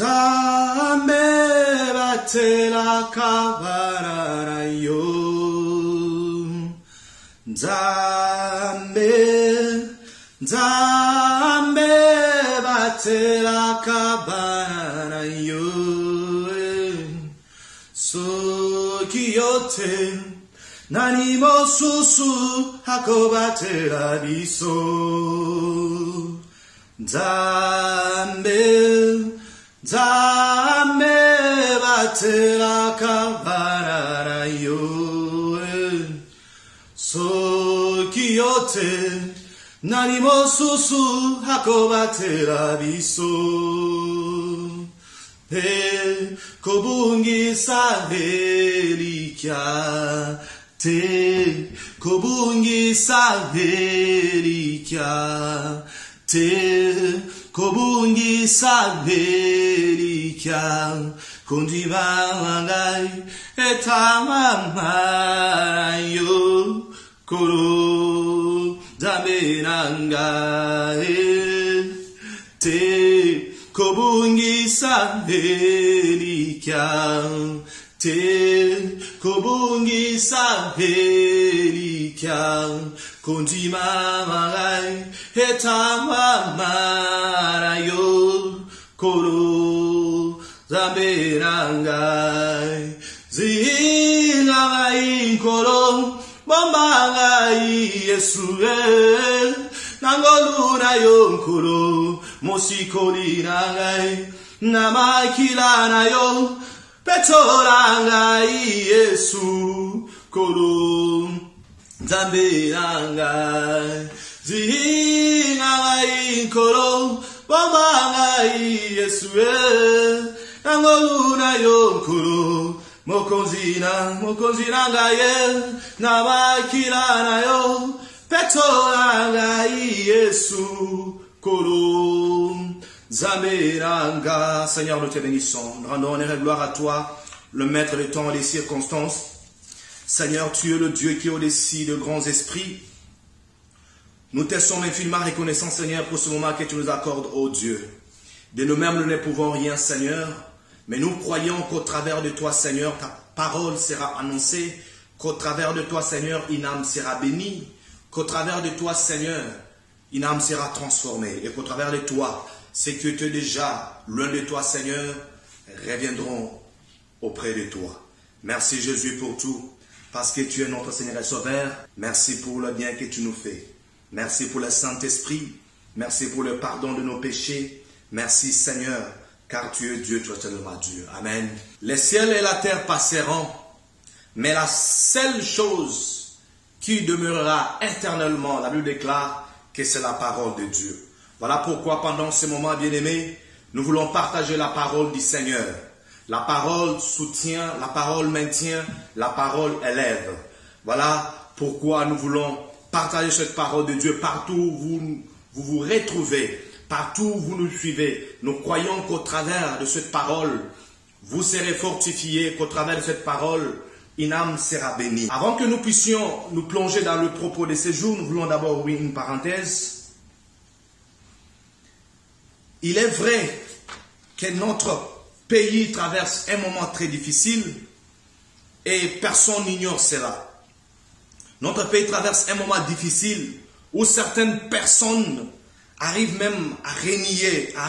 Nzambe batela kabara yo. Nzambe batela kabara yo. Soki yote nani mo susu hakobatela biso. Nzambe batela kabara yo. Soki yote nani mo susu hakobatela biso. Kobungisa velikya te, kobungisa velikya te, kobungisa velikya kondiva wangai etamama yo koro Nzambe te. Kobungisa velikya te, kobungisa velikya kondima magai etamama yo koro Nzambe nangai zingai koro bombangai Yesue nangoluna yo koro mosikoli nangai namakila na yo petora ngai Yesu koro Nzambe nangai zingai koro bombangai Yesue nangoluna yo koro mokonzi nangai namakila na yo petora ngai Yesu koro Nzambe nanga. Seigneur, nous te bénissons. Nous rendons honneur et gloire à toi, le maître des temps et des circonstances. Seigneur, tu es le Dieu qui est au-dessus de grands esprits. Nous te sommes infiniment reconnaissants, Seigneur, pour ce moment que tu nous accordes, ô Dieu. De nous-mêmes, nous ne pouvons rien, Seigneur, mais nous croyons qu'au travers de toi, Seigneur, ta parole sera annoncée, qu'au travers de toi, Seigneur, une âme sera bénie, qu'au travers de toi, Seigneur, une âme sera transformée, et qu'au travers de toi, ceux qui étaient déjà loin de toi, Seigneur, reviendront auprès de toi. Merci Jésus pour tout, parce que tu es notre Seigneur et Sauveur. Merci pour le bien que tu nous fais. Merci pour le Saint-Esprit. Merci pour le pardon de nos péchés. Merci Seigneur, car tu es Dieu, tu es tellement Dieu. Amen. Les ciels et la terre passeront, mais la seule chose qui demeurera éternellement, la Bible déclare que c'est la parole de Dieu. Voilà pourquoi pendant ce moment, bien-aimés, nous voulons partager la parole du Seigneur. La parole soutient, la parole maintient, la parole élève. Voilà pourquoi nous voulons partager cette parole de Dieu partout où vous vous retrouvez, partout où vous nous suivez. Nous croyons qu'au travers de cette parole, vous serez fortifiés, qu'au travers de cette parole, une âme sera bénie. Avant que nous puissions nous plonger dans le propos de ce jour, nous voulons d'abord ouvrir une parenthèse. Il est vrai que notre pays traverse un moment très difficile et personne n'ignore cela. Notre pays traverse un moment difficile où certaines personnes arrivent même à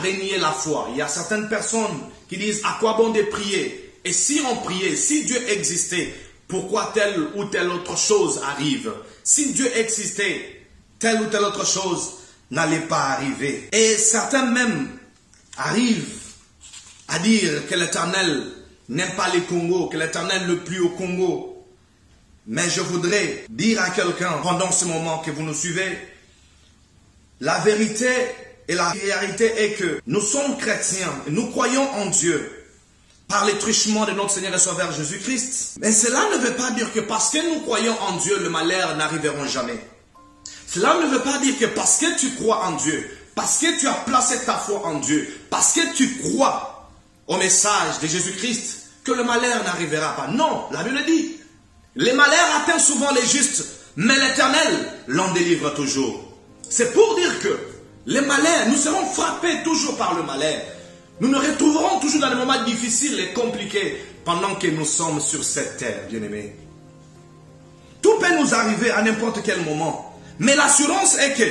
renier la foi. Il y a certaines personnes qui disent à quoi bon de prier? Et si on priait, si Dieu existait, pourquoi telle ou telle autre chose arrive? Si Dieu existait, telle ou telle autre chose n'allait pas arriver. Et certains même arrivent à dire que l'Éternel n'aime pas les Congos, que l'Éternel ne plie au Congo. Mais je voudrais dire à quelqu'un pendant ce moment que vous nous suivez, la vérité et la réalité est que nous sommes chrétiens, et nous croyons en Dieu par les truchements de notre Seigneur et Sauveur Jésus-Christ. Mais cela ne veut pas dire que parce que nous croyons en Dieu, le malheur n'arrivera jamais. Cela ne veut pas dire que parce que tu crois en Dieu, parce que tu as placé ta foi en Dieu, parce que tu crois au message de Jésus-Christ, que le malheur n'arrivera pas. Non, la Bible dit, les malheurs atteignent souvent les justes, mais l'Éternel l'en délivre toujours. C'est pour dire que les malheurs, nous serons frappés toujours par le malheur. Nous nous retrouverons toujours dans des moments difficiles et compliqués pendant que nous sommes sur cette terre, bien-aimés. Tout peut nous arriver à n'importe quel moment. Mais l'assurance est que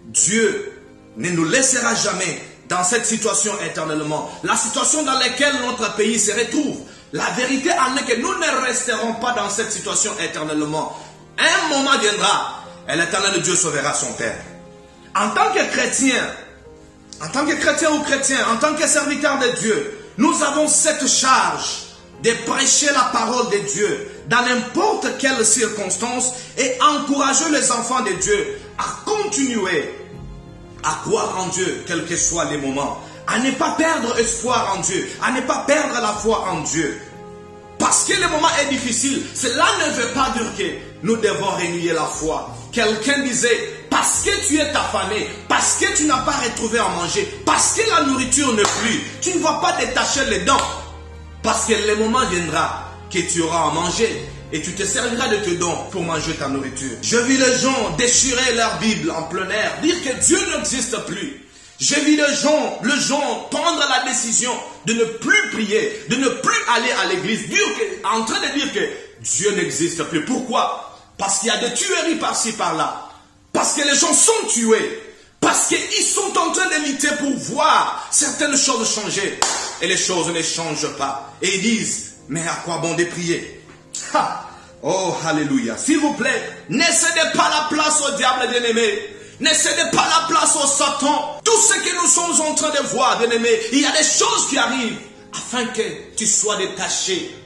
Dieu ne nous laissera jamais dans cette situation éternellement. La situation dans laquelle notre pays se retrouve. La vérité en est que nous ne resterons pas dans cette situation éternellement. Un moment viendra et l'Éternel Dieu sauvera son peuple. En tant que chrétien ou chrétien, en tant que serviteur de Dieu, nous avons cette charge de prêcher la parole de Dieu dans n'importe quelle circonstance et encourager les enfants de Dieu à continuer à croire en Dieu, quels que soient les moments, à ne pas perdre espoir en Dieu, à ne pas perdre la foi en Dieu. Parce que le moment est difficile, cela ne veut pas dire que nous devons renier la foi. Quelqu'un disait, parce que tu es affamé, parce que tu n'as pas retrouvé à manger, parce que la nourriture ne plus, tu ne vas pas détacher les dents. Parce que le moment viendra que tu auras à manger et tu te serviras de tes dons pour manger ta nourriture. Je vis les gens déchirer leur Bible en plein air, dire que Dieu n'existe plus. J'ai vu les gens prendre la décision de ne plus prier, de ne plus aller à l'église, en train de dire que Dieu n'existe plus. Pourquoi? Parce qu'il y a des tueries par-ci, par-là. Parce que les gens sont tués. Parce qu'ils sont en train de lutter pour voir certaines choses changer. Et les choses ne changent pas. Et ils disent, mais à quoi bon de prier? Ha! Oh, alléluia. S'il vous plaît, ne cédez pas la place au diable, bien-aimé. Ne cédez pas la place au Satan. Tout ce que nous sommes en train de voir, bien-aimé, il y a des choses qui arrivent afin que tu sois détaché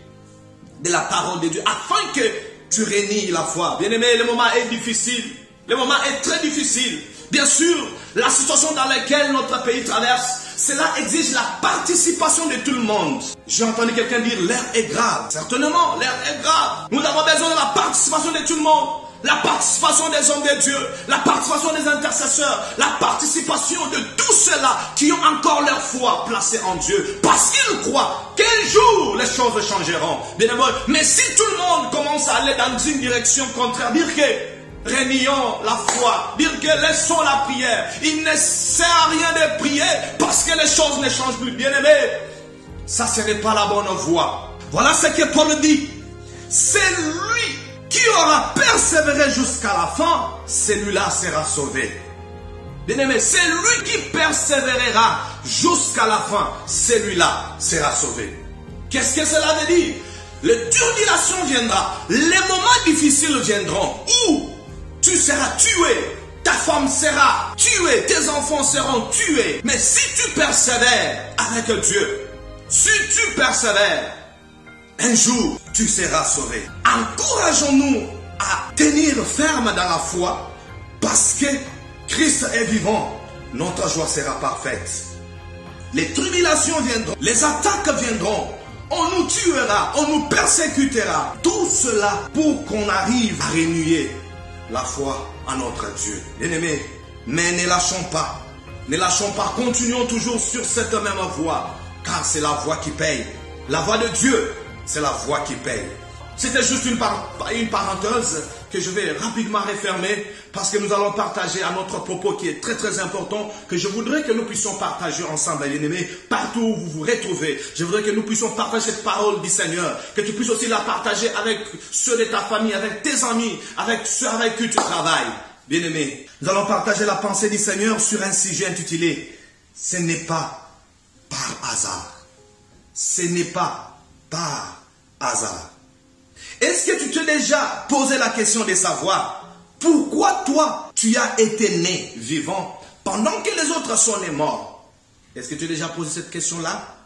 de la parole de Dieu, afin que tu renies la foi. Bien-aimé, le moment est difficile. Le moment est très difficile. Bien sûr, la situation dans laquelle notre pays traverse, cela exige la participation de tout le monde. J'ai entendu quelqu'un dire, l'heure est grave. Certainement, l'heure est grave. Nous avons besoin de la participation de tout le monde. La participation des hommes de Dieu, la participation des intercesseurs, la participation de tous ceux-là qui ont encore leur foi placée en Dieu. Parce qu'ils croient qu'un jour les choses changeront. Bien aimé, mais si tout le monde commence à aller dans une direction contraire, dire que renions la foi, dire que laissons la prière, il ne sert à rien de prier parce que les choses ne changent plus. Bien aimé, ça ce n'est pas la bonne voie. Voilà ce que Paul dit. C'est lui qui aura persévéré jusqu'à la fin, celui-là sera sauvé. Bien-aimé, c'est lui qui persévérera jusqu'à la fin, celui-là sera sauvé. Qu'est-ce que cela veut dire? Les tribulations viendra, les moments difficiles viendront, où tu seras tué, ta femme sera tuée, tes enfants seront tués. Mais si tu persévères avec Dieu, si tu persévères, un jour, tu seras sauvé. Encourageons-nous à tenir ferme dans la foi parce que Christ est vivant. Notre joie sera parfaite. Les tribulations viendront, les attaques viendront. On nous tuera, on nous persécutera. Tout cela pour qu'on arrive à renier la foi en notre Dieu. Bien-aimés, mais ne lâchons pas. Ne lâchons pas. Continuons toujours sur cette même voie car c'est la voie qui paye. La voie de Dieu. C'est la voie qui paye. C'était juste une parenthèse que je vais rapidement refermer parce que nous allons partager un autre propos qui est très très important que je voudrais que nous puissions partager ensemble, bien-aimés, partout où vous vous retrouvez. Je voudrais que nous puissions partager cette parole du Seigneur, que tu puisses aussi la partager avec ceux de ta famille, avec tes amis, avec ceux avec qui tu travailles. Bien-aimés, nous allons partager la pensée du Seigneur sur un sujet intitulé « Ce n'est pas par hasard ». Ce n'est pas par hasard. Est-ce que tu t'es déjà posé la question de savoir pourquoi toi tu as été né vivant pendant que les autres sont nés morts? Est-ce que tu as déjà posé cette question-là?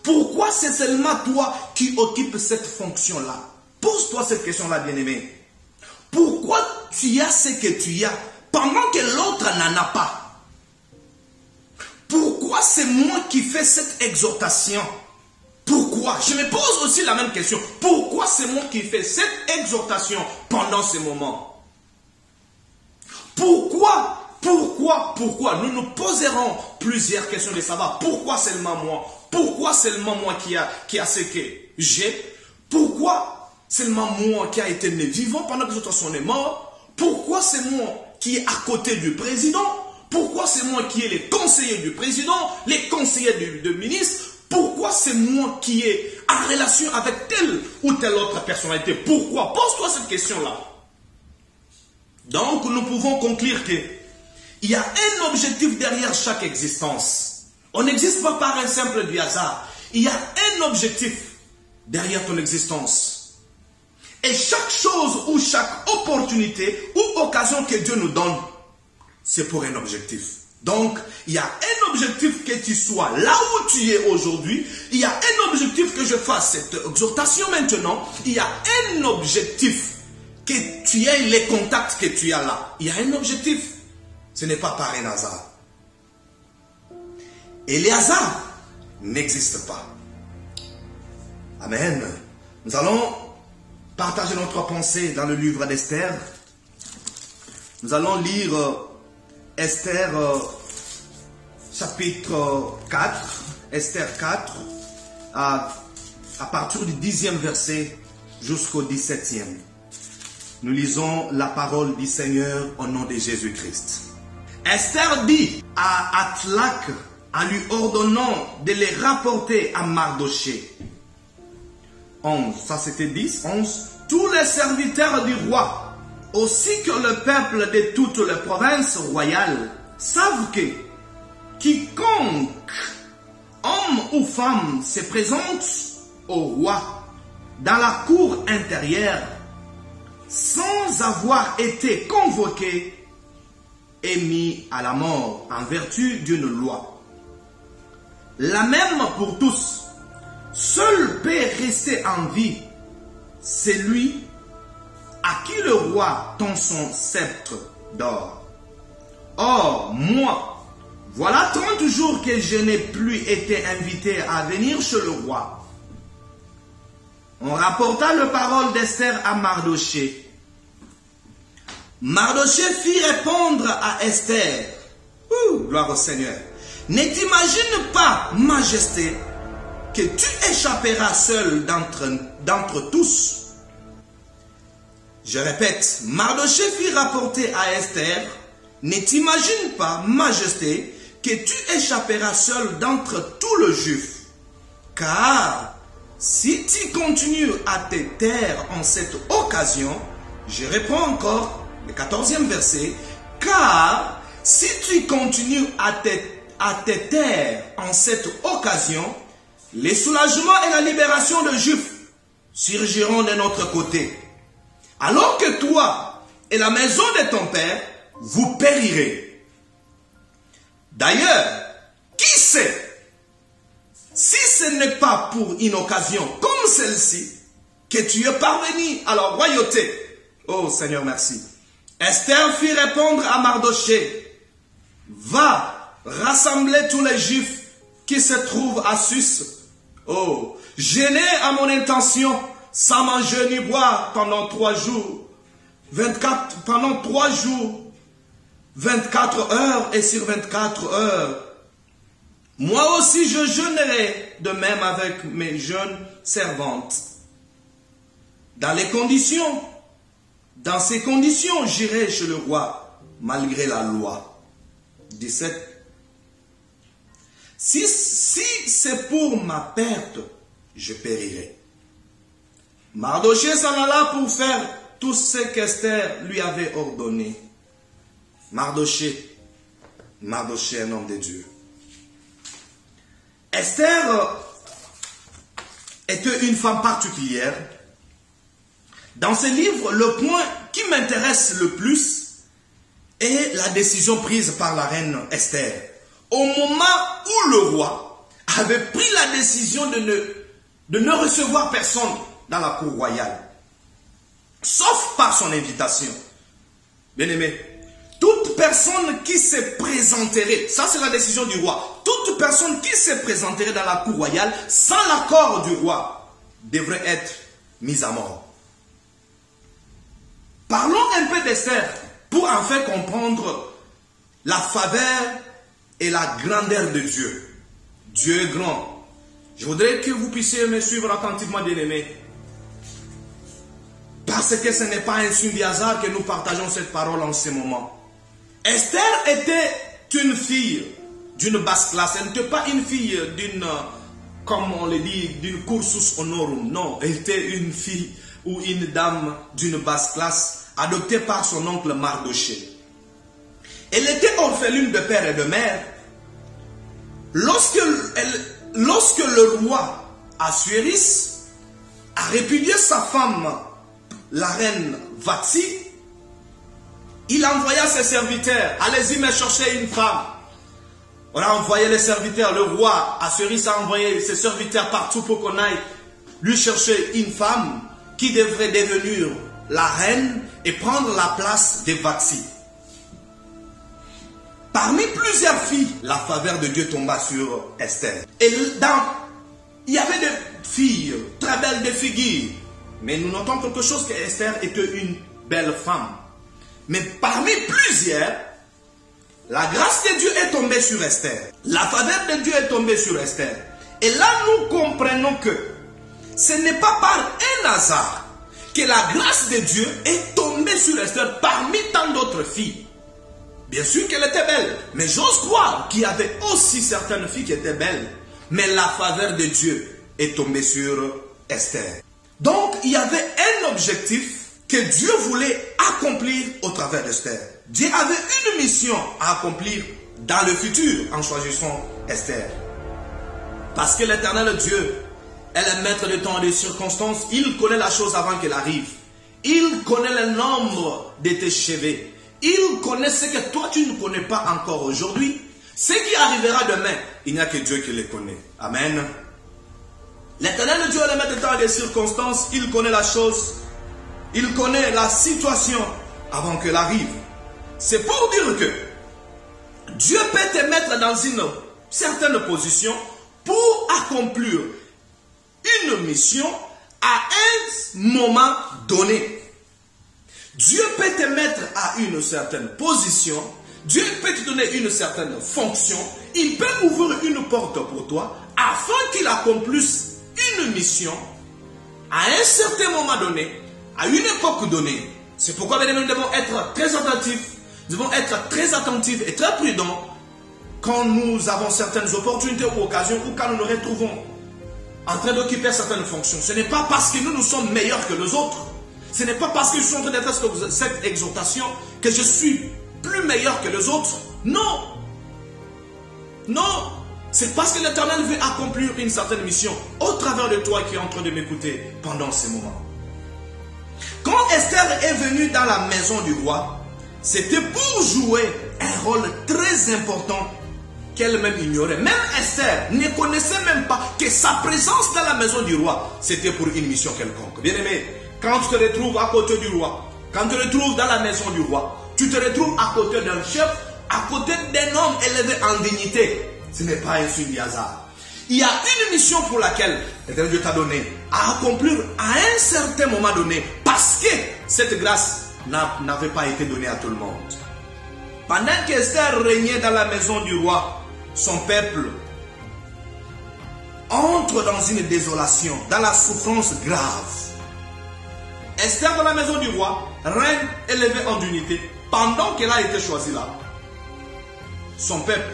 Pourquoi c'est seulement toi qui occupes cette fonction-là? Pose-toi cette question-là, bien-aimé. Pourquoi tu as ce que tu as pendant que l'autre n'en a pas? Pourquoi c'est moi qui fais cette exhortation? Pourquoi? Je me pose aussi la même question. Pourquoi c'est moi qui fais cette exhortation pendant ce moment? Pourquoi? Nous nous poserons plusieurs questions de savoir pourquoi seulement moi? Pourquoi seulement moi qui a ce que j'ai? Pourquoi seulement moi qui a été né vivant pendant que les autres sont nés morts? Pourquoi c'est moi qui est à côté du président? Pourquoi c'est moi qui ai les conseillers du président, les conseillers du ministre? Pourquoi c'est moi qui ai en relation avec telle ou telle autre personnalité? Pourquoi? Pose-toi cette question-là. Donc, nous pouvons conclure qu'il y a un objectif derrière chaque existence. On n'existe pas par un simple du hasard. Il y a un objectif derrière ton existence. Et chaque chose ou chaque opportunité ou occasion que Dieu nous donne, c'est pour un objectif. Donc, il y a un objectif que tu sois là où tu es aujourd'hui. Il y a un objectif que je fasse cette exhortation maintenant. Il y a un objectif que tu aies les contacts que tu as là. Il y a un objectif. Ce n'est pas par un hasard. Et les hasards n'existent pas. Amen. Nous allons partager notre pensée dans le livre d'Esther. Nous allons lire Esther chapitre 4, Esther 4, à partir du 10e verset jusqu'au 17e. Nous lisons la parole du Seigneur au nom de Jésus-Christ. Esther dit à Atlak, en lui ordonnant de les rapporter à Mardoché. 11, ça c'était 10, 11. Tous les serviteurs du roi, aussi que le peuple de toutes les provinces royales, savent que quiconque, homme ou femme, se présente au roi dans la cour intérieure sans avoir été convoqué est mis à la mort en vertu d'une loi. La même pour tous. Seul peut rester en vie celui à qui le roi tend son sceptre d'or. Or, moi, voilà 30 jours que je n'ai plus été invité à venir chez le roi. On rapporta la parole d'Esther à Mardoché. Mardoché fit répondre à Esther. Gloire au Seigneur. Ne t'imagine pas, majesté, que tu échapperas seul d'entre tous. Je répète, Mardoché fit rapporter à Esther, ne t'imagine pas, majesté, que tu échapperas seul d'entre tous les Juifs. Car si tu continues à te taire en cette occasion, je reprends encore le 14e verset, car si tu continues à te taire en cette occasion, les soulagements et la libération des Juifs surgiront de notre côté. Alors que toi et la maison de ton père, vous périrez. D'ailleurs, qui sait, si ce n'est pas pour une occasion comme celle-ci, que tu es parvenu à la royauté. Oh Seigneur, merci. Esther fit répondre à Mardoché, va rassembler tous les Juifs qui se trouvent à Sus. Oh, je n'ai à mon intention sans manger ni boire pendant 3 jours, 24 heures et sur 24 heures. Moi aussi je jeûnerai de même avec mes jeunes servantes. Dans ces conditions, j'irai chez le roi, malgré la loi. 17. Si c'est pour ma perte, je périrai. Mardoché s'en alla pour faire tout ce qu'Esther lui avait ordonné. Mardoché, un homme de Dieu. Esther était une femme particulière. Dans ce livre, le point qui m'intéresse le plus est la décision prise par la reine Esther. Au moment où le roi avait pris la décision de ne recevoir personne dans la cour royale, sauf par son invitation. Bien-aimé, toute personne qui se présenterait, ça c'est la décision du roi, toute personne qui se présenterait dans la cour royale sans l'accord du roi devrait être mise à mort. Parlons un peu d'Esther pour enfin comprendre la faveur et la grandeur de Dieu. Dieu est grand. Je voudrais que vous puissiez me suivre attentivement, bien-aimés. Parce que ce n'est pas un signe du hasard que nous partageons cette parole en ce moment. Esther était une fille d'une basse classe. Elle n'était pas une fille d'une, comme on le dit, d'une cursus honorum. Non, elle était une fille ou une dame d'une basse classe, adoptée par son oncle Mardochée. Elle était orpheline de père et de mère. Lorsque le roi Assuérus a répudié sa femme, la reine Vati, il envoya ses serviteurs, allez-y me chercher une femme. On a envoyé les serviteurs, le roi Assuérus a envoyé ses serviteurs partout pour qu'on aille lui chercher une femme qui devrait devenir la reine et prendre la place de Vati. Parmi plusieurs filles, la faveur de Dieu tomba sur Esther. Et il y avait des filles, très belles de figure. Mais nous notons quelque chose, que Esther était une belle femme. Mais parmi plusieurs, la grâce de Dieu est tombée sur Esther. La faveur de Dieu est tombée sur Esther. Et là, nous comprenons que ce n'est pas par un hasard que la grâce de Dieu est tombée sur Esther parmi tant d'autres filles. Bien sûr qu'elle était belle, mais j'ose croire qu'il y avait aussi certaines filles qui étaient belles. Mais la faveur de Dieu est tombée sur Esther. Donc, il y avait un objectif que Dieu voulait accomplir au travers d'Esther. Dieu avait une mission à accomplir dans le futur en choisissant Esther. Parce que l'Éternel Dieu est le maître de temps et des circonstances. Il connaît la chose avant qu'elle arrive. Il connaît le nombre de tes cheveux. Il connaît ce que toi tu ne connais pas encore aujourd'hui. Ce qui arrivera demain, il n'y a que Dieu qui le connaît. Amen. L'Éternel Dieu est le maître de temps et des circonstances. Il connaît la chose. Il connaît la situation avant qu'elle arrive. C'est pour dire que Dieu peut te mettre dans une certaine position pour accomplir une mission à un moment donné. Dieu peut te mettre à une certaine position. Dieu peut te donner une certaine fonction. Il peut ouvrir une porte pour toi afin qu'il accomplisse une mission à un certain moment donné, à une époque donnée. C'est pourquoi nous devons être très attentifs. Nous devons être très attentifs et très prudents quand nous avons certaines opportunités ou occasions ou quand nous nous retrouvons en train d'occuper certaines fonctions. Ce n'est pas parce que nous sommes meilleurs que les autres. Ce n'est pas parce que je suis en train de faire cette exhortation que je suis plus meilleur que les autres. Non. Non. C'est parce que l'Éternel veut accomplir une certaine mission au travers de toi qui est en train de m'écouter pendant ces moments. Quand Esther est venue dans la maison du roi, c'était pour jouer un rôle très important qu'elle-même ignorait. Même Esther ne connaissait même pas que sa présence dans la maison du roi, c'était pour une mission quelconque. Bien aimé, quand tu te retrouves à côté du roi, quand tu te retrouves dans la maison du roi, tu te retrouves à côté d'un chef, à côté d'un homme élevé en dignité. Ce n'est pas un signe du hasard. Il y a une mission pour laquelle Dieu t'a donné à accomplir à un certain moment donné, parce que cette grâce n'avait pas été donnée à tout le monde. Pendant qu'Esther régnait dans la maison du roi, son peuple entre dans une désolation, dans la souffrance grave. Esther dans la maison du roi, reine élevée en dignité, pendant qu'elle a été choisie là, son peuple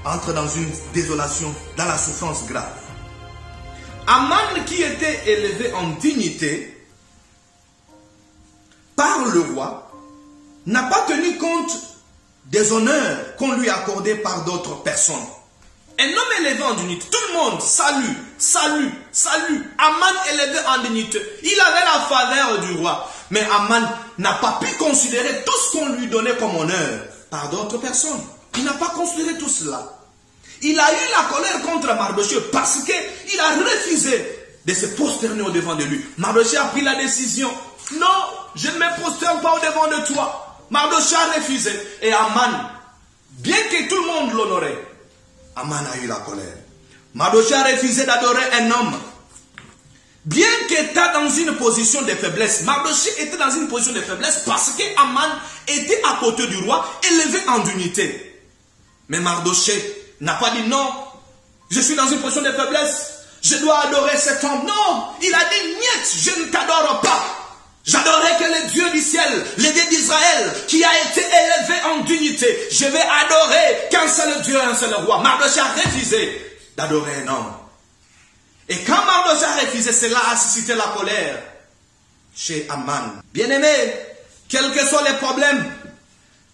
entre dans une désolation, dans la souffrance grave. Aman, qui était élevé en dignité par le roi, n'a pas tenu compte des honneurs qu'on lui accordait par d'autres personnes. Un homme élevé en dignité, tout le monde salue, salue, salue. Aman élevé en dignité, il avait la faveur du roi. Mais Aman n'a pas pu considérer tout ce qu'on lui donnait comme honneur par d'autres personnes. Il n'a pas considéré tout cela. Il a eu la colère contre Mardochée parce qu'il a refusé de se prosterner au devant de lui. Mardochée a pris la décision. Non, je ne me prosterne pas au devant de toi. Mardochée a refusé. Et Aman, bien que tout le monde l'honorait, Aman a eu la colère. Mardochée a refusé d'adorer un homme. Bien qu'il était dans une position de faiblesse, Mardochée était dans une position de faiblesse parce que Aman était à côté du roi, élevé en dignité. Mais Mardochée n'a pas dit non, je suis dans une position de faiblesse, je dois adorer cet homme. Non, il a dit niet, je ne t'adore pas. J'adorerai que le Dieu du ciel, le Dieu d'Israël, qui a été élevé en d'unité. Je vais adorer qu'un seul Dieu, un seul roi. Mardochée a refusé d'adorer un homme. Et quand Mardochée a refusé, cela a suscité la colère chez Aman. Bien-aimé, quels que soient les problèmes,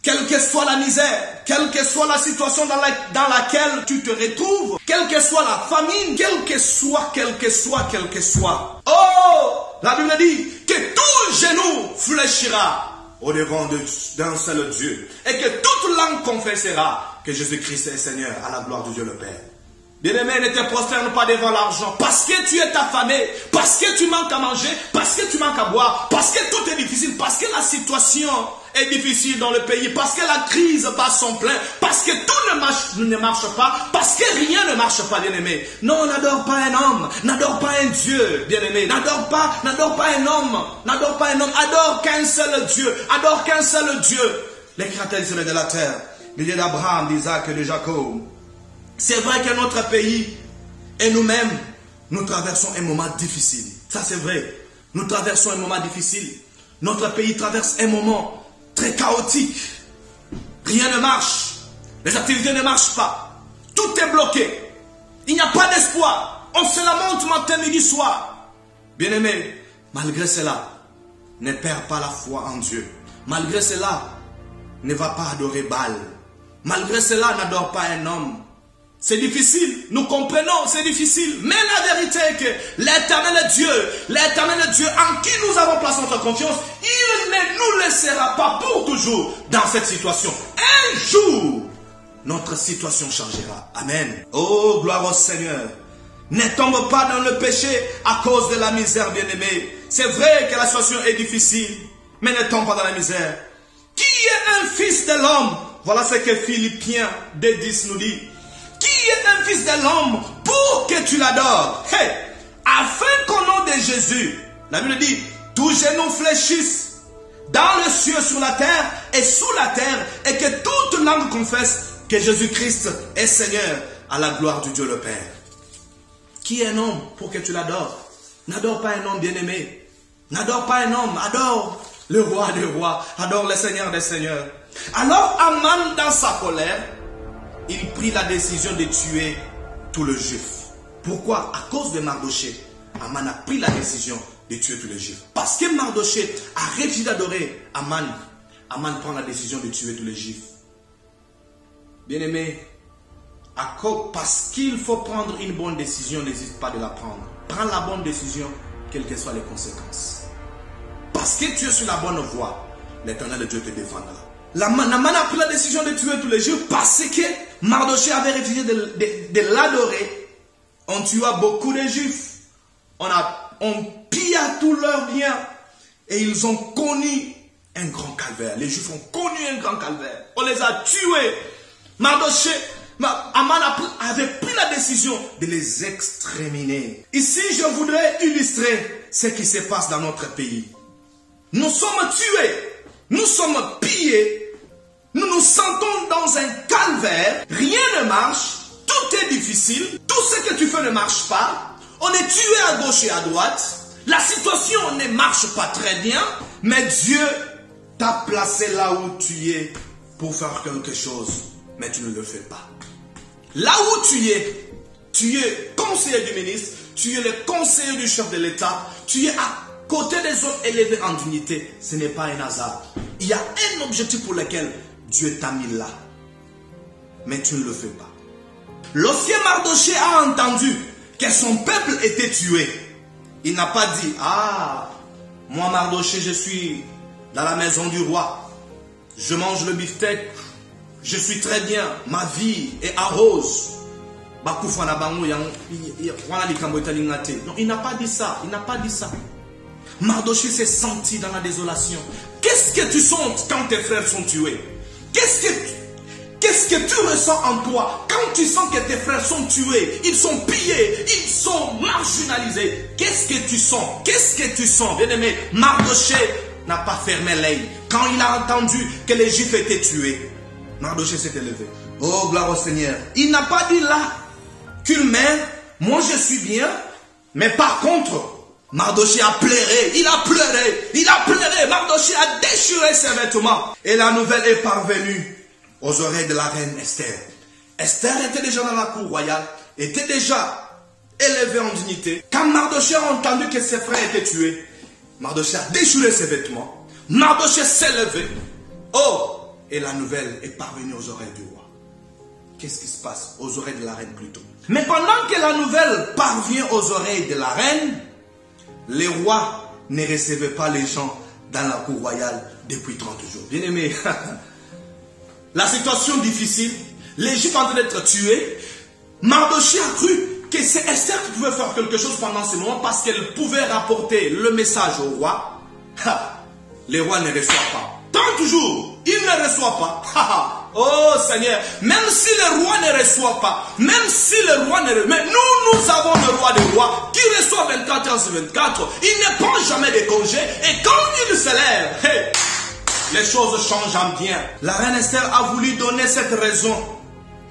quelle que soit la misère, quelle que soit la situation dans laquelle tu te retrouves, quelle que soit la famine, quel que soit. Oh, la Bible dit que tout genou fléchira au devant d'un seul Dieu et que toute langue confessera que Jésus-Christ est Seigneur à la gloire de Dieu le Père. Bien-aimé, ne te prosterne pas devant l'argent parce que tu es affamé, parce que tu manques à manger, parce que tu manques à boire, parce que tout est difficile, parce que la situation est difficile dans le pays, parce que la crise bat son plein, parce que tout ne marche pas, parce que rien ne marche pas, bien-aimé. Non, n'adore pas un homme, n'adore pas un Dieu, bien-aimé. N'adore pas un homme, adore qu'un seul Dieu, adore qu'un seul Dieu. Les créateurs du ciel et de la terre, le Dieu d'Abraham, d'Isaac et de Jacob. C'est vrai que notre pays et nous-mêmes, nous traversons un moment difficile. Ça c'est vrai. Nous traversons un moment difficile. Notre pays traverse un moment très chaotique. Rien ne marche. Les activités ne marchent pas. Tout est bloqué. Il n'y a pas d'espoir. On se lamente matin, midi, soir. Bien-aimé, malgré cela, ne perds pas la foi en Dieu. Malgré cela, ne va pas adorer Baal. Malgré cela, n'adore pas un homme. C'est difficile, nous comprenons, c'est difficile. Mais la vérité est que l'éternel Dieu en qui nous avons placé notre confiance, il ne nous laissera pas pour toujours dans cette situation. Un jour, notre situation changera. Amen. Oh, gloire au Seigneur. Ne tombe pas dans le péché à cause de la misère, bien-aimé. C'est vrai que la situation est difficile, mais ne tombe pas dans la misère. Qui est un fils de l'homme? Voilà ce que Philippiens 2:10 nous dit. Qui est un fils de l'homme pour que tu l'adores? Hey, afin qu'au nom de Jésus, la Bible dit, tous genou fléchissent dans le ciel, sur la terre et sous la terre, et que toute langue confesse que Jésus-Christ est Seigneur à la gloire du Dieu le Père. Qui est un homme pour que tu l'adores? N'adore pas un homme bien-aimé. N'adore pas un homme, adore le roi des rois, adore le Seigneur des seigneurs. Alors Aman, dans sa colère, il prit la décision de tuer tous les Juifs. Pourquoi? À cause de Mardochée. Aman a pris la décision de tuer tous les Juifs. Parce que Mardochée a refusé d'adorer Aman. Aman prend la décision de tuer tous les Juifs. Bien-aimé, parce qu'il faut prendre une bonne décision, n'hésite pas de la prendre. Prends la bonne décision, quelles que soient les conséquences. Parce que tu es sur la bonne voie, l'Éternel Dieu te défendra. Aman a pris la décision de tuer tous les Juifs parce que Mardochée avait refusé de l'adorer. On tua beaucoup de Juifs. On pilla tous leurs biens. Et ils ont connu un grand calvaire. Les Juifs ont connu un grand calvaire. On les a tués. Aman avait pris la décision de les exterminer. Ici, je voudrais illustrer ce qui se passe dans notre pays. Nous sommes tués. Nous sommes pillés. Nous nous sentons dans un calvaire. Rien ne marche. Tout est difficile. Tout ce que tu fais ne marche pas. On est tué à gauche et à droite. La situation ne marche pas très bien. Mais Dieu t'a placé là où tu es pour faire quelque chose. Mais tu ne le fais pas. Là où tu es conseiller du ministre. Tu es le conseiller du chef de l'État. Tu es à côté des hommes élevés en dignité. Ce n'est pas un hasard. Il y a un objectif pour lequel Dieu t'a mis là. Mais tu ne le fais pas. Lorsque Mardochée a entendu que son peuple était tué, il n'a pas dit, ah, moi Mardochée, je suis dans la maison du roi. Je mange le beefsteak. Je suis très bien. Ma vie est arrose. Non, il n'a pas dit ça. Il n'a pas dit ça. Mardochée s'est senti dans la désolation. Qu'est-ce que tu sens quand tes frères sont tués? Qu'est-ce que tu ressens en toi quand tu sens que tes frères sont tués, ils sont pillés, ils sont marginalisés? Qu'est-ce que tu sens? Qu'est-ce que tu sens? Bien-aimé, Mardochée n'a pas fermé l'œil. Quand il a entendu que les Juifs étaient tués, Mardochée s'est élevé. Oh, gloire au Seigneur. Il n'a pas dit là qu'une mère, moi je suis bien, mais par contre, Mardochée a pleuré, il a pleuré, Mardochée a déchiré ses vêtements. Et la nouvelle est parvenue aux oreilles de la reine Esther. Esther était déjà dans la cour royale, était déjà élevée en dignité. Quand Mardochée a entendu que ses frères étaient tués, Mardochée a déchiré ses vêtements. Mardochée s'est levé. Oh, et la nouvelle est parvenue aux oreilles du roi. Qu'est-ce qui se passe? Aux oreilles de la reine plutôt. Mais pendant que la nouvelle parvient aux oreilles de la reine, les rois ne recevaient pas les gens dans la cour royale depuis 30 jours. Bien aimé, la situation difficile, l'Égypte en train d'être tuée. Mardochée a cru que c'est Esther qui pouvait faire quelque chose pendant ce moment parce qu'elle pouvait rapporter le message au roi. Les rois ne reçoivent pas. 30 jours, ils ne reçoivent pas. Oh Seigneur, même si le roi ne reçoit pas, même si le roi ne reçoit, mais nous avons le roi des rois qui reçoit 24 heures sur 24, il ne prend jamais de congé et quand il se lève, les choses changent en bien. La reine Esther a voulu donner cette raison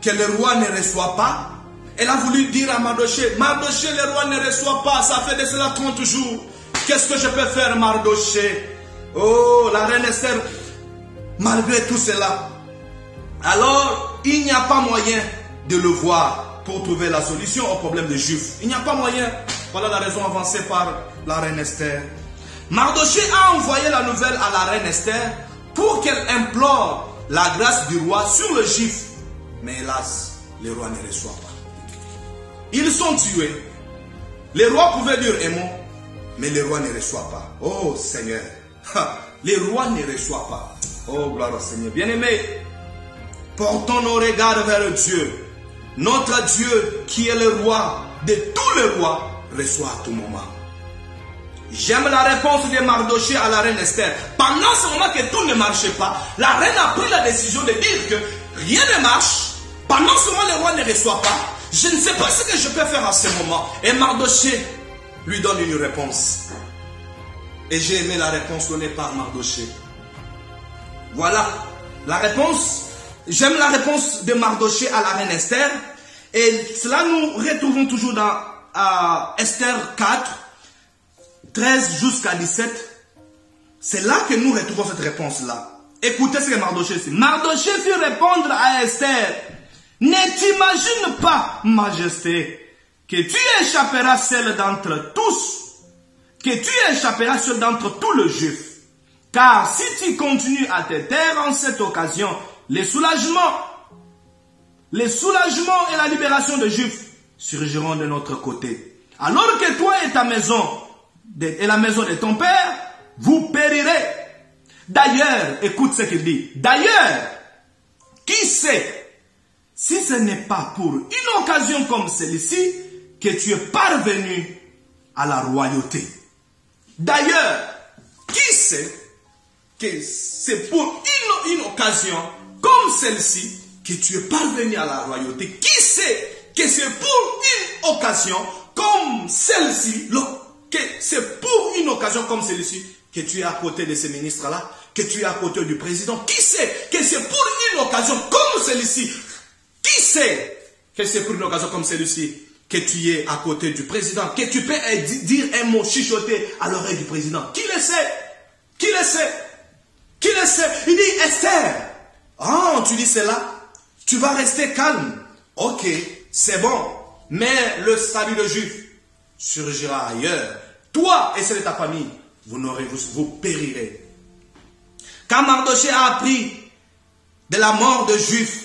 que le roi ne reçoit pas. Elle a voulu dire à Mardochée, Mardochée, le roi ne reçoit pas, ça fait de cela 30 jours. Qu'est-ce que je peux faire, Mardochée? Oh, la reine Esther, malgré tout cela, alors il n'y a pas moyen de le voir pour trouver la solution au problème des Juifs. Il n'y a pas moyen. Voilà la raison avancée par la reine Esther. Mardochée a envoyé la nouvelle à la reine Esther pour qu'elle implore la grâce du roi sur le Juif. Mais hélas, les rois ne reçoivent pas. Ils sont tués. Les rois pouvaient dire un mot, mais les rois ne reçoivent pas. Oh Seigneur, les rois ne reçoivent pas. Oh gloire au Seigneur. Bien-aimés, portons nos regards vers Dieu. Notre Dieu qui est le roi de tous les rois reçoit à tout moment. J'aime la réponse de Mardochée à la reine Esther. Pendant ce moment que tout ne marchait pas, la reine a pris la décision de dire que rien ne marche. Pendant ce moment, le roi ne reçoit pas. Je ne sais pas ce que je peux faire à ce moment. Et Mardochée lui donne une réponse. Et j'ai aimé la réponse donnée par Mardochée. Voilà la réponse. J'aime la réponse de Mardochée à la reine Esther. Et cela nous retrouvons toujours dans Esther 4, 13 jusqu'à 17. C'est là que nous retrouvons cette réponse-là. Écoutez ce que Mardochée dit. Mardochée fit répondre à Esther. Ne t'imagine pas, majesté, que tu échapperas seul d'entre tous, que tu échapperas seul d'entre tous les Juifs. Car si tu continues à te taire en cette occasion, les soulagements et la libération des Juifs surgiront de notre côté. Alors que toi et ta maison, et la maison de ton père, vous périrez. D'ailleurs, écoute ce qu'il dit. D'ailleurs, qui sait, si ce n'est pas pour une occasion comme celle-ci que tu es parvenu à la royauté. D'ailleurs, qui sait que c'est pour une occasion comme celle-ci que tu es parvenu à la royauté. Qui sait que c'est pour une occasion comme celle-ci, que c'est pour une occasion comme celle-ci que tu es à côté de ces ministres-là, que tu es à côté du président. Qui sait que c'est pour une occasion comme celle-ci? Qui sait que c'est pour une occasion comme celle-ci que tu es à côté du président, que tu peux dire un mot chuchoté à l'oreille du président? Qui le sait? Qui le sait? Qui le sait? Il dit, Esther, oh, tu dis cela, tu vas rester calme. Ok, c'est bon, mais le salut de Juif surgira ailleurs. Toi et celle de ta famille, vous périrez. Quand Mardochée a appris de la mort de Juifs,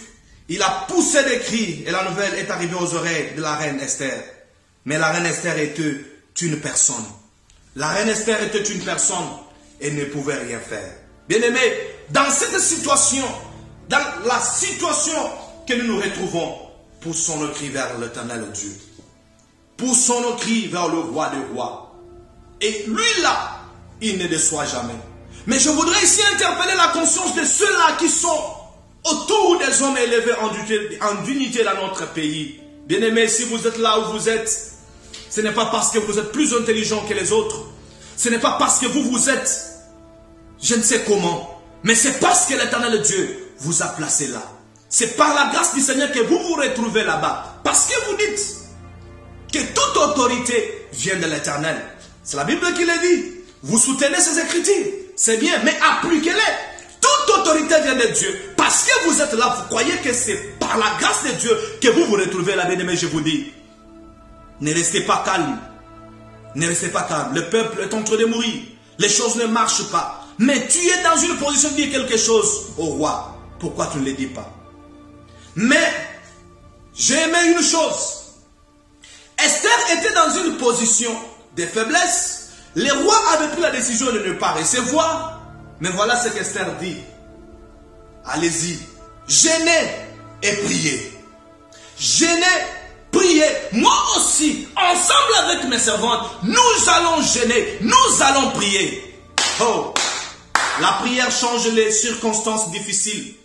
il a poussé des cris et la nouvelle est arrivée aux oreilles de la reine Esther. Mais la reine Esther était une personne. La reine Esther était une personne et ne pouvait rien faire. Bien-aimés, dans cette situation, dans la situation que nous nous retrouvons, poussons nos cris vers l'Éternel Dieu. Poussons nos cris vers le roi des rois. Et lui là, il ne déçoit jamais. Mais je voudrais ici interpeller la conscience de ceux-là qui sont autour des hommes élevés en dignité dans notre pays. Bien-aimés, si vous êtes là où vous êtes, ce n'est pas parce que vous êtes plus intelligent que les autres. Ce n'est pas parce que vous êtes, je ne sais comment, mais c'est parce que l'Éternel Dieu vous a placé là. C'est par la grâce du Seigneur que vous vous retrouvez là-bas. Parce que vous dites que toute autorité vient de l'Éternel. C'est la Bible qui le dit. Vous soutenez ces écritures. C'est bien, mais appliquez-les. Toute autorité vient de Dieu. Parce Parce que vous êtes là, vous croyez que c'est par la grâce de Dieu que vous vous retrouvez là, bien-aimés, je vous dis. Ne restez pas calme. Ne restez pas calme. Le peuple est en train de mourir. Les choses ne marchent pas. Mais tu es dans une position de dire quelque chose au roi. Pourquoi tu ne le dis pas? Mais j'ai aimé une chose. Esther était dans une position de faiblesse. Les rois avaient pris la décision de ne pas recevoir. Mais voilà ce qu'Esther dit. Allez-y, jeûnez et priez. Jeûnez, priez. Moi aussi, ensemble avec mes servantes, nous allons jeûner, nous allons prier. Oh, la prière change les circonstances difficiles.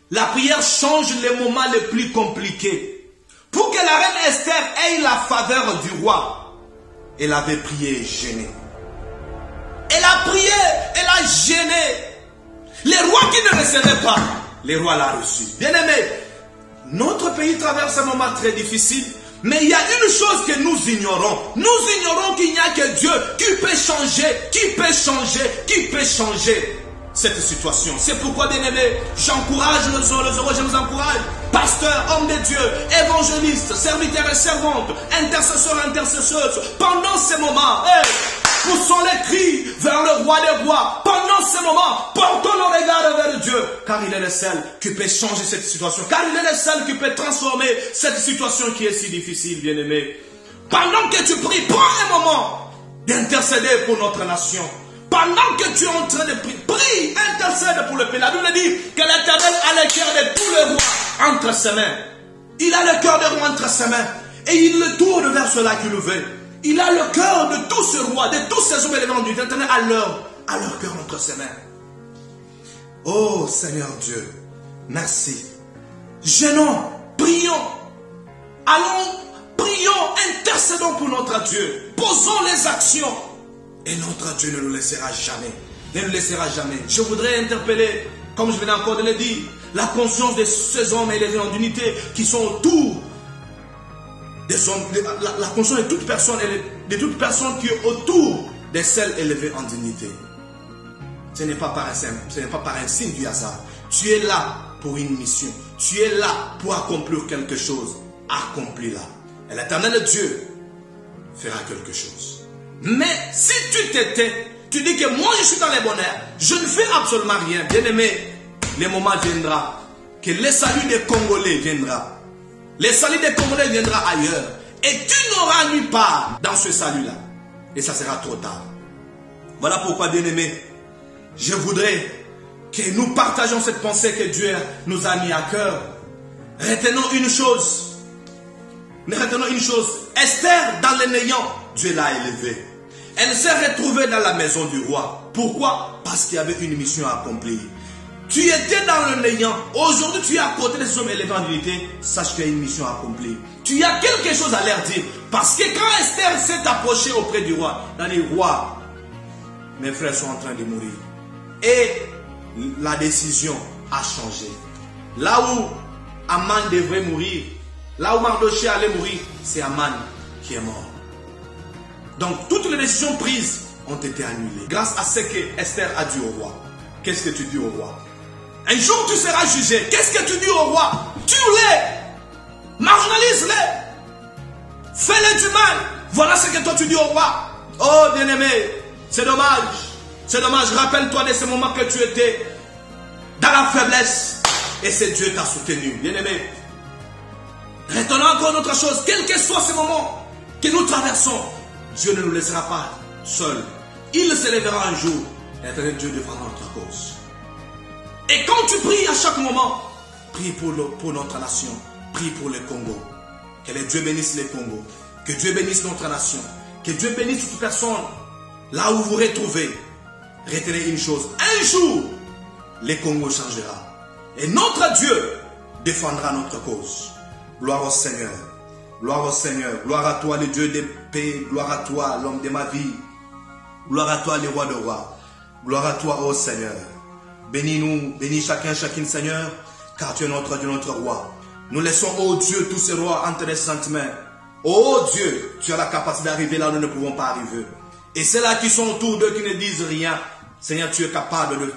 La prière change les moments les plus compliqués. Pour que la reine Esther ait la faveur du roi, elle avait prié et jeûné. Elle a prié, elle a jeûné. Les rois qui ne recevaient pas, les rois l'ont reçu. Bien-aimés, notre pays traverse un moment très difficile, mais il y a une chose que nous ignorons. Nous ignorons qu'il n'y a que Dieu qui peut changer cette situation. C'est pourquoi, bien-aimés, j'encourage les heureux, je vous encourage. Pasteurs, hommes de Dieu, évangélistes, serviteurs et servantes, intercesseurs, intercesseuses, pendant ces moments, poussons les cris vers le roi des rois. Pendant ce moment, portons nos regards vers Dieu. Car il est le seul qui peut changer cette situation. Car il est le seul qui peut transformer cette situation qui est si difficile, bien-aimé. Pendant que tu pries, prends un moment d'intercéder pour notre nation. Pendant que tu es en train de prier, prie, intercède pour le pays. La Bible dit que l'Éternel a le cœur de tous les rois entre ses mains. Il a le cœur des rois entre ses mains. Et il le tourne vers ceux-là qui le veulent. Il a le cœur de tous ces rois, de tous ces hommes élevés du l'Éternel à leur cœur entre ses mains. Oh Seigneur Dieu, merci. Jeûnons, prions, allons, prions, intercédons pour notre Dieu. Posons les actions. Et notre Dieu ne nous laissera jamais. Ne nous laissera jamais. Je voudrais interpeller, comme je venais encore de le dire, la conscience de ces hommes élevés en unité qui sont autour des hommes, la conscience de toute personne qui est autour de celles élevées en dignité. Ce n'est pas par un signe du hasard. Tu es là pour une mission. Tu es là pour accomplir quelque chose. Accomplis-la. Et l'Éternel Dieu fera quelque chose. Mais si tu t'étais, tu dis que moi je suis dans les bonheurs, je ne fais absolument rien. Bien-aimé, le moment viendra que le salut des Congolais viendra. Le salut des Congolais viendra ailleurs. Et tu n'auras nulle part dans ce salut-là. Et ça sera trop tard. Voilà pourquoi, bien-aimé, je voudrais que nous partageons cette pensée que Dieu nous a mis à cœur. Retenons une chose. Esther, dans le néant, Dieu l'a élevée. Elle s'est retrouvée dans la maison du roi. Pourquoi? Parce qu'il y avait une mission à accomplir. Tu étais dans le néant. Aujourd'hui, tu es à côté des hommes élevés en unité. Sache qu'il y a une mission à accomplir. Tu as quelque chose à leur dire. Parce que quand Esther s'est approchée auprès du roi, elle a dit, roi, mes frères sont en train de mourir. Et la décision a changé. Là où Aman devrait mourir, là où Mardochée allait mourir, c'est Aman qui est mort. Donc toutes les décisions prises ont été annulées. Grâce à ce que Esther a dit au roi. Qu'est-ce que tu dis au roi? Un jour tu seras jugé. Qu'est-ce que tu dis au roi? Tue-les, marginalise-les, fais-les du mal. Voilà ce que toi tu dis au roi. Oh bien-aimé, c'est dommage. C'est dommage. Rappelle-toi de ce moment que tu étais dans la faiblesse et c'est Dieu qui t'a soutenu. Bien-aimé, retenons encore une autre chose. Quel que soit ce moment que nous traversons, Dieu ne nous laissera pas seuls. Il se lèvera un jour. L'éternel Dieu défendra notre cause. Et quand tu pries à chaque moment, prie pour notre nation. Prie pour le Congo. Que le Dieu bénisse le Congo. Que Dieu bénisse notre nation. Que Dieu bénisse toute personne. Là où vous vous retrouvez, retenez une chose. Un jour, le Congo changera. Et notre Dieu défendra notre cause. Gloire au Seigneur. Gloire au Seigneur. Gloire à toi, le Dieu de paix. Gloire à toi, l'homme de ma vie. Gloire à toi, le roi de rois. Gloire à toi, ô Seigneur. Bénis-nous, bénis chacune, Seigneur, car tu es notre Dieu, notre roi. Nous laissons, ô Dieu, tous ces rois entre les saintes mains. Ô Dieu, tu as la capacité d'arriver là où nous ne pouvons pas arriver. Et ceux-là qui sont autour d'eux, qui ne disent rien, Seigneur, tu es capable de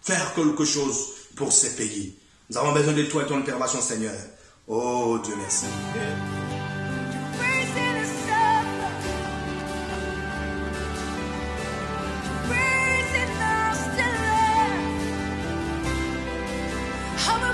faire quelque chose pour ces pays. Nous avons besoin de toi et ton intervention, Seigneur. Oh Dieu, merci. How